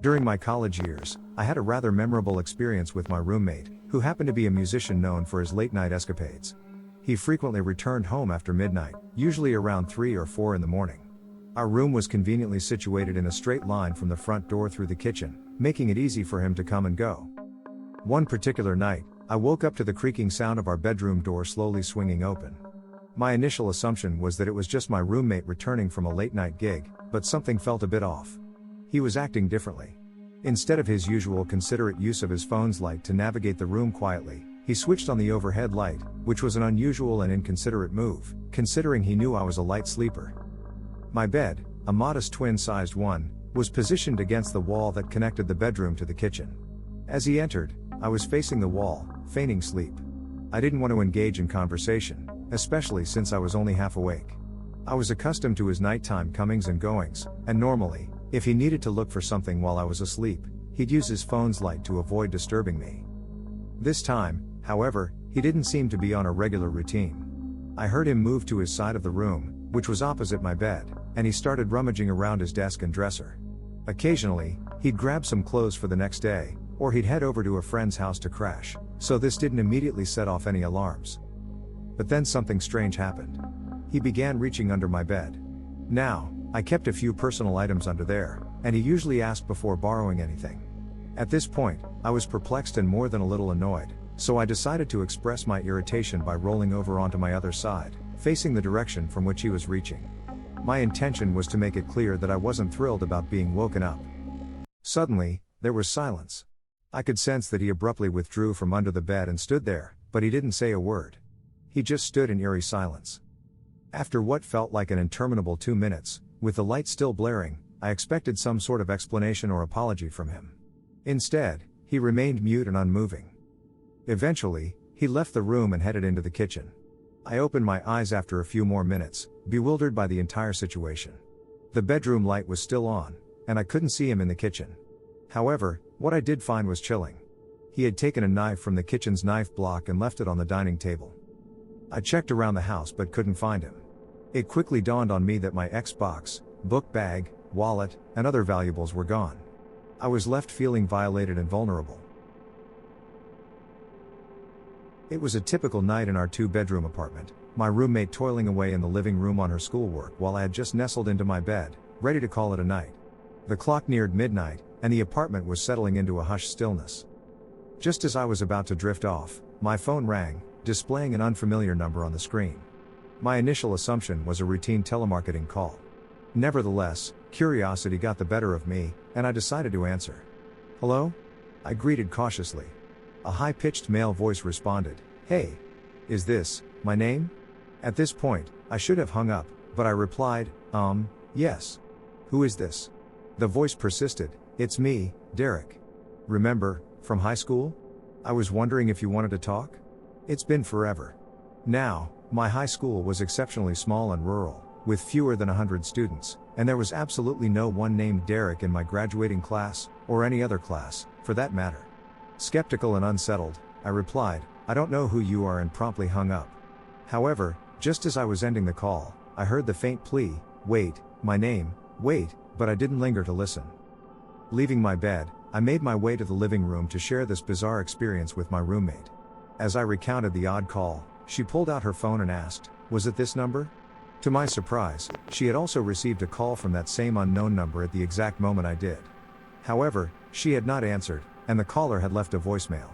During my college years, I had a rather memorable experience with my roommate, who happened to be a musician known for his late-night escapades. He frequently returned home after midnight, usually around 3 or 4 in the morning. Our room was conveniently situated in a straight line from the front door through the kitchen, making it easy for him to come and go. One particular night, I woke up to the creaking sound of our bedroom door slowly swinging open. My initial assumption was that it was just my roommate returning from a late-night gig, but something felt a bit off. He was acting differently. Instead of his usual considerate use of his phone's light to navigate the room quietly, he switched on the overhead light, which was an unusual and inconsiderate move, considering he knew I was a light sleeper. My bed, a modest twin-sized one, was positioned against the wall that connected the bedroom to the kitchen. As he entered, I was facing the wall, feigning sleep. I didn't want to engage in conversation, especially since I was only half awake. I was accustomed to his nighttime comings and goings, and normally, if he needed to look for something while I was asleep, he'd use his phone's light to avoid disturbing me. This time, however, he didn't seem to be on a regular routine. I heard him move to his side of the room, which was opposite my bed, and he started rummaging around his desk and dresser. Occasionally, he'd grab some clothes for the next day, or he'd head over to a friend's house to crash, so this didn't immediately set off any alarms. But then something strange happened. He began reaching under my bed. Now, I kept a few personal items under there, and he usually asked before borrowing anything. At this point, I was perplexed and more than a little annoyed, so I decided to express my irritation by rolling over onto my other side, facing the direction from which he was reaching. My intention was to make it clear that I wasn't thrilled about being woken up. Suddenly, there was silence. I could sense that he abruptly withdrew from under the bed and stood there, but he didn't say a word. He just stood in eerie silence. After what felt like an interminable 2 minutes, with the light still blaring, I expected some sort of explanation or apology from him. Instead, he remained mute and unmoving. Eventually, he left the room and headed into the kitchen. I opened my eyes after a few more minutes, bewildered by the entire situation. The bedroom light was still on, and I couldn't see him in the kitchen. However, what I did find was chilling. He had taken a knife from the kitchen's knife block and left it on the dining table. I checked around the house but couldn't find him. It quickly dawned on me that my Xbox, book bag, wallet, and other valuables were gone. I was left feeling violated and vulnerable. It was a typical night in our 2-bedroom apartment, my roommate toiling away in the living room on her schoolwork while I had just nestled into my bed, ready to call it a night. The clock neared midnight, and the apartment was settling into a hushed stillness. Just as I was about to drift off, my phone rang, displaying an unfamiliar number on the screen. My initial assumption was a routine telemarketing call. Nevertheless, curiosity got the better of me, and I decided to answer. "Hello?" I greeted cautiously. A high-pitched male voice responded, "Hey. Is this my name?" At this point, I should have hung up, but I replied, yes. "Who is this?" The voice persisted, "It's me, Derek. Remember, from high school? I was wondering if you wanted to talk? It's been forever." Now, my high school was exceptionally small and rural, with fewer than 100 students, and there was absolutely no one named Derek in my graduating class, or any other class, for that matter. Skeptical and unsettled, I replied, "I don't know who you are," and promptly hung up. However, just as I was ending the call, I heard the faint plea, "Wait, my name, wait," but I didn't linger to listen. Leaving my bed, I made my way to the living room to share this bizarre experience with my roommate. As I recounted the odd call, she pulled out her phone and asked, "Was it this number?" To my surprise, she had also received a call from that same unknown number at the exact moment I did. However, she had not answered, and the caller had left a voicemail.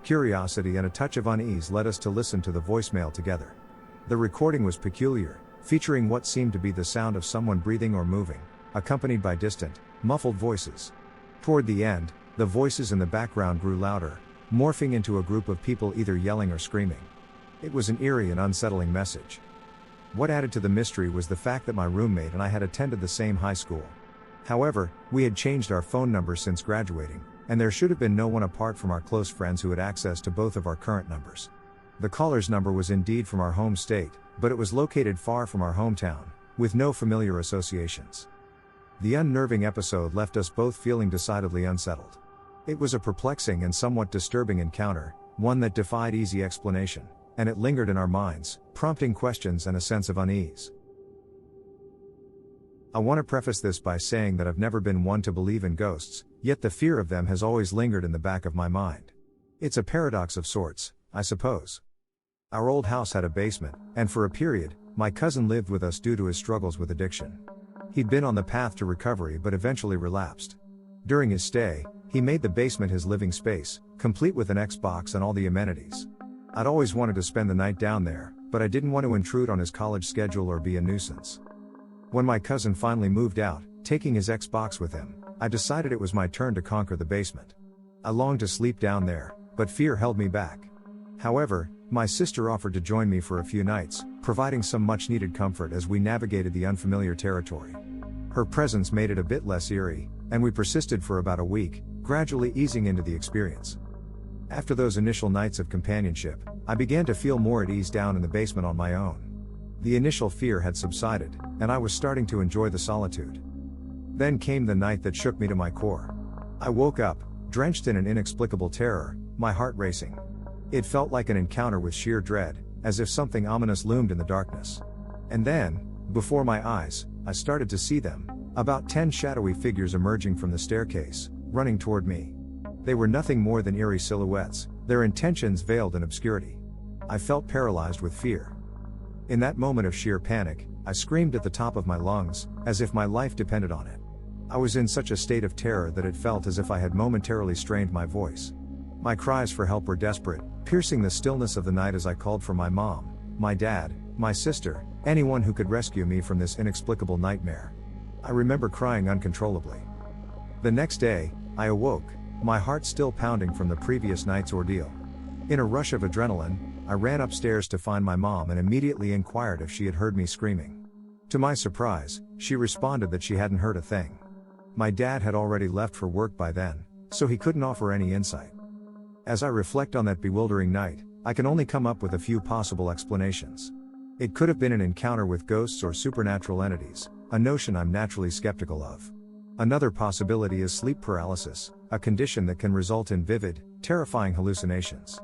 Curiosity and a touch of unease led us to listen to the voicemail together. The recording was peculiar, featuring what seemed to be the sound of someone breathing or moving, accompanied by distant, muffled voices. Toward the end, the voices in the background grew louder, morphing into a group of people either yelling or screaming. It was an eerie and unsettling message. What added to the mystery was the fact that my roommate and I had attended the same high school. However, we had changed our phone numbers since graduating, and there should have been no one apart from our close friends who had access to both of our current numbers. The caller's number was indeed from our home state, but it was located far from our hometown, with no familiar associations. The unnerving episode left us both feeling decidedly unsettled. It was a perplexing and somewhat disturbing encounter, one that defied easy explanation, and it lingered in our minds, prompting questions and a sense of unease. I want to preface this by saying that I've never been one to believe in ghosts, yet the fear of them has always lingered in the back of my mind. It's a paradox of sorts, I suppose. Our old house had a basement, and for a period, my cousin lived with us due to his struggles with addiction. He'd been on the path to recovery but eventually relapsed. During his stay, he made the basement his living space, complete with an Xbox and all the amenities. I'd always wanted to spend the night down there, but I didn't want to intrude on his college schedule or be a nuisance. When my cousin finally moved out, taking his Xbox with him, I decided it was my turn to conquer the basement. I longed to sleep down there, but fear held me back. However, my sister offered to join me for a few nights, providing some much-needed comfort as we navigated the unfamiliar territory. Her presence made it a bit less eerie, and we persisted for about a week, gradually easing into the experience. After those initial nights of companionship, I began to feel more at ease down in the basement on my own. The initial fear had subsided, and I was starting to enjoy the solitude. Then came the night that shook me to my core. I woke up, drenched in an inexplicable terror, my heart racing. It felt like an encounter with sheer dread, as if something ominous loomed in the darkness. And then, before my eyes, I started to see them, about 10 shadowy figures emerging from the staircase, running toward me. They were nothing more than eerie silhouettes, their intentions veiled in obscurity. I felt paralyzed with fear. In that moment of sheer panic, I screamed at the top of my lungs, as if my life depended on it. I was in such a state of terror that it felt as if I had momentarily strained my voice. My cries for help were desperate, piercing the stillness of the night as I called for my mom, my dad, my sister, anyone who could rescue me from this inexplicable nightmare. I remember crying uncontrollably. The next day, I awoke, my heart still pounding from the previous night's ordeal. In a rush of adrenaline, I ran upstairs to find my mom and immediately inquired if she had heard me screaming. To my surprise, she responded that she hadn't heard a thing. My dad had already left for work by then, so he couldn't offer any insight. As I reflect on that bewildering night, I can only come up with a few possible explanations. It could have been an encounter with ghosts or supernatural entities, a notion I'm naturally skeptical of. Another possibility is sleep paralysis, a condition that can result in vivid, terrifying hallucinations.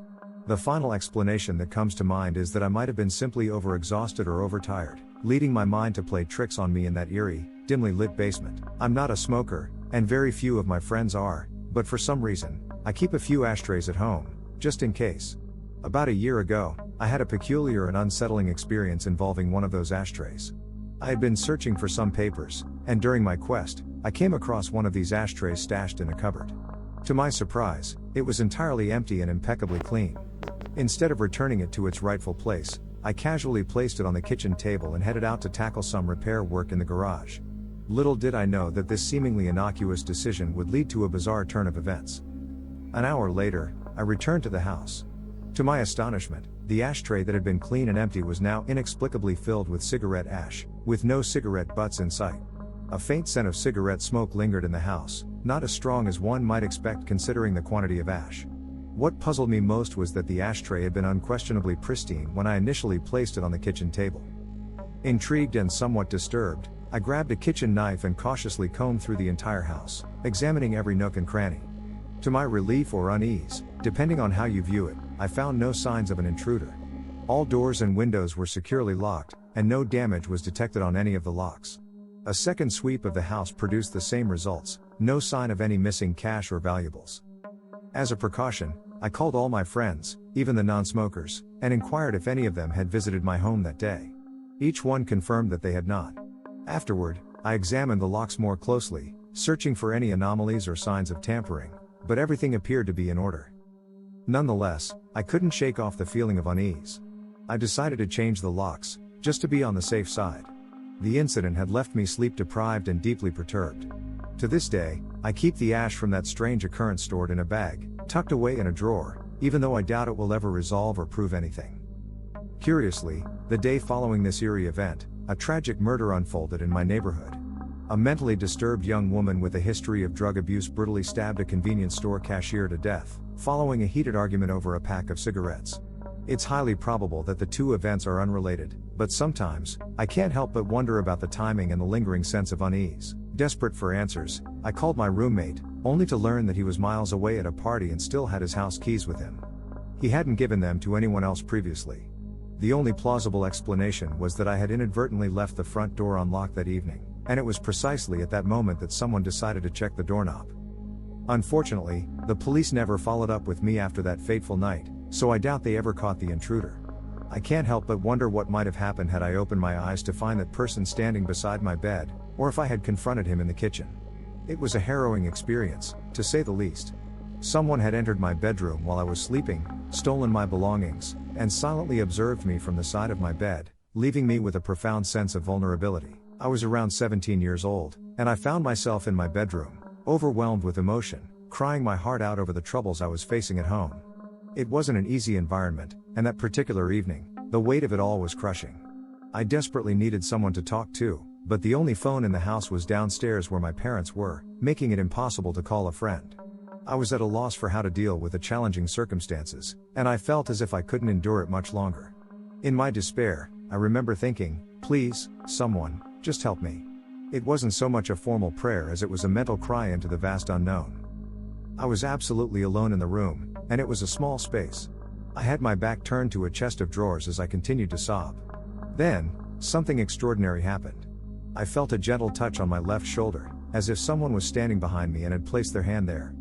The final explanation that comes to mind is that I might have been simply overexhausted or overtired, leading my mind to play tricks on me in that eerie, dimly lit basement. I'm not a smoker, and very few of my friends are, but for some reason, I keep a few ashtrays at home, just in case. About a year ago, I had a peculiar and unsettling experience involving one of those ashtrays. I had been searching for some papers, and during my quest, I came across one of these ashtrays stashed in a cupboard. To my surprise, it was entirely empty and impeccably clean. Instead of returning it to its rightful place, I casually placed it on the kitchen table and headed out to tackle some repair work in the garage. Little did I know that this seemingly innocuous decision would lead to a bizarre turn of events. An hour later, I returned to the house. To my astonishment, the ashtray that had been clean and empty was now inexplicably filled with cigarette ash, with no cigarette butts in sight. A faint scent of cigarette smoke lingered in the house, not as strong as one might expect considering the quantity of ash. What puzzled me most was that the ashtray had been unquestionably pristine when I initially placed it on the kitchen table. Intrigued and somewhat disturbed, I grabbed a kitchen knife and cautiously combed through the entire house, examining every nook and cranny. To my relief or unease, depending on how you view it, I found no signs of an intruder. All doors and windows were securely locked, and no damage was detected on any of the locks. A second sweep of the house produced the same results, no sign of any missing cash or valuables. As a precaution, I called all my friends, even the non-smokers, and inquired if any of them had visited my home that day. Each one confirmed that they had not. Afterward, I examined the locks more closely, searching for any anomalies or signs of tampering, but everything appeared to be in order. Nonetheless, I couldn't shake off the feeling of unease. I decided to change the locks, just to be on the safe side. The incident had left me sleep-deprived and deeply perturbed. To this day, I keep the ash from that strange occurrence stored in a bag, tucked away in a drawer, even though I doubt it will ever resolve or prove anything. Curiously, the day following this eerie event, a tragic murder unfolded in my neighborhood. A mentally disturbed young woman with a history of drug abuse brutally stabbed a convenience store cashier to death, following a heated argument over a pack of cigarettes. It's highly probable that the two events are unrelated, but sometimes, I can't help but wonder about the timing and the lingering sense of unease. Desperate for answers, I called my roommate, only to learn that he was miles away at a party and still had his house keys with him. He hadn't given them to anyone else previously. The only plausible explanation was that I had inadvertently left the front door unlocked that evening, and it was precisely at that moment that someone decided to check the doorknob. Unfortunately, the police never followed up with me after that fateful night, so I doubt they ever caught the intruder. I can't help but wonder what might have happened had I opened my eyes to find that person standing beside my bed, or if I had confronted him in the kitchen. It was a harrowing experience, to say the least. Someone had entered my bedroom while I was sleeping, stolen my belongings, and silently observed me from the side of my bed, leaving me with a profound sense of vulnerability. I was around 17 years old, and I found myself in my bedroom, overwhelmed with emotion, crying my heart out over the troubles I was facing at home. It wasn't an easy environment, and that particular evening, the weight of it all was crushing. I desperately needed someone to talk to, but the only phone in the house was downstairs where my parents were, making it impossible to call a friend. I was at a loss for how to deal with the challenging circumstances, and I felt as if I couldn't endure it much longer. In my despair, I remember thinking, please, someone, just help me. It wasn't so much a formal prayer as it was a mental cry into the vast unknown. I was absolutely alone in the room, and it was a small space. I had my back turned to a chest of drawers as I continued to sob. Then, something extraordinary happened. I felt a gentle touch on my left shoulder, as if someone was standing behind me and had placed their hand there.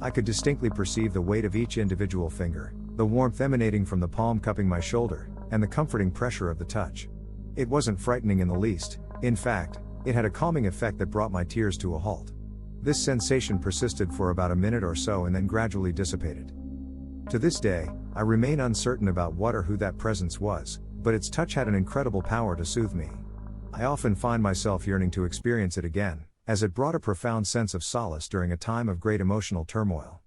I could distinctly perceive the weight of each individual finger, the warmth emanating from the palm cupping my shoulder, and the comforting pressure of the touch. It wasn't frightening in the least. In fact, it had a calming effect that brought my tears to a halt. This sensation persisted for about a minute or so and then gradually dissipated. To this day, I remain uncertain about what or who that presence was, but its touch had an incredible power to soothe me. I often find myself yearning to experience it again, as it brought a profound sense of solace during a time of great emotional turmoil.